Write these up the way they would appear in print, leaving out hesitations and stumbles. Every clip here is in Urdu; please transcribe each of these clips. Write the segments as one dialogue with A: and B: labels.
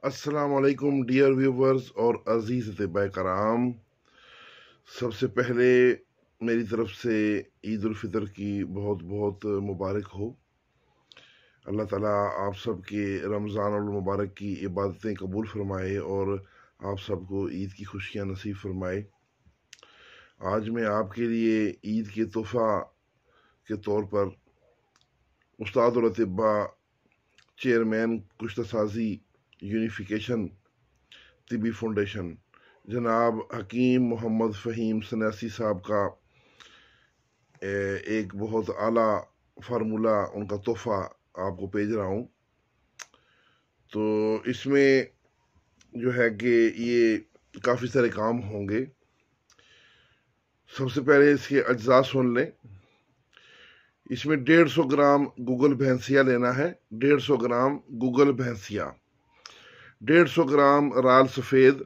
A: السلام علیکم ڈیئر ویورز اور عزیز طباء کرام، سب سے پہلے میری طرف سے عید الفطر کی بہت بہت مبارک ہو۔ اللہ تعالیٰ آپ سب کے رمضان المبارک کی عبادتیں قبول فرمائے اور آپ سب کو عید کی خوشیاں نصیب فرمائے۔ آج میں آپ کے لیے عید کے تحفہ کے طور پر استاد الاطباء چیئرمین کشتہ سازی یونیفیکیشن طبی فاؤنڈیشن جناب حکیم محمد فہیم سنیاسی صاحب کا ایک بہت اعلیٰ فارمولہ ان کا تحفہ آپ کو بھیج رہا ہوں۔ تو اس میں جو ہے کہ یہ کافی سارے کام ہوں گے۔ سب سے پہلے اس کے اجزاء سن لیں۔ اس میں 150 گرام گوگل بھینسیا لینا ہے، 150 گرام گوگل بھینسیا، 150 گرام رال سفید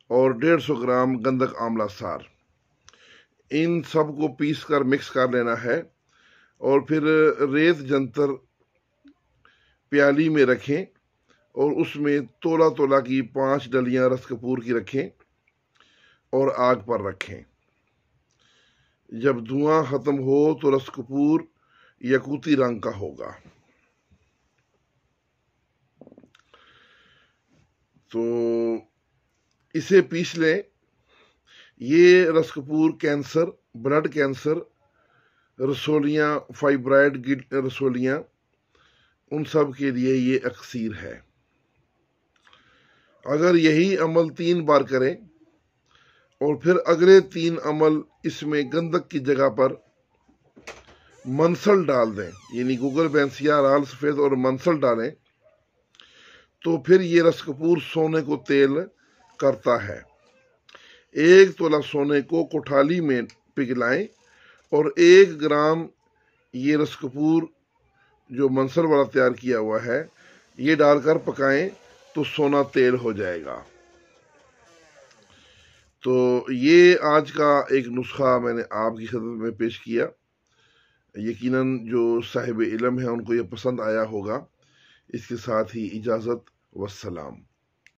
A: اور 150 گرام گندک آملہ سار۔ ان سب کو پیس کر مکس کر لینا ہے اور پھر ریت جنتر پیالی میں رکھیں اور اس میں تولا تولا کی 5 ڈلیاں رس کپور کی رکھیں اور آگ پر رکھیں۔ جب دھواں ختم ہو تو رس کپور یاقوتی رنگ کا ہوگا۔ تو اسے پیس لیں۔ یہ رس کپور کینسر، بلڈ کینسر، رسولیاں، فائبرائڈ رسولیاں، ان سب کے لیے یہ اکسیر ہے۔ اگر یہی عمل 3 بار کریں اور پھر اگلے 3 عمل اس میں گندک کی جگہ پر منسل ڈال دیں، یعنی گوگل بھینسیا، رال سفید اور منسل ڈالیں، تو پھر یہ رس کپور سونے کو تیل کرتا ہے۔ 1 تولہ سونے کو کوٹھالی میں پگھلائیں اور 1 گرام یہ رس کپور جو منسل والا تیار کیا ہوا ہے یہ ڈال کر پکائیں تو سونا تیل ہو جائے گا۔ تو یہ آج کا ایک نسخہ میں نے آپ کی خدمت میں پیش کیا۔ یقیناً جو صاحب علم ہیں ان کو یہ پسند آیا ہوگا۔ اس کے ساتھ ہی اجازت، والسلام۔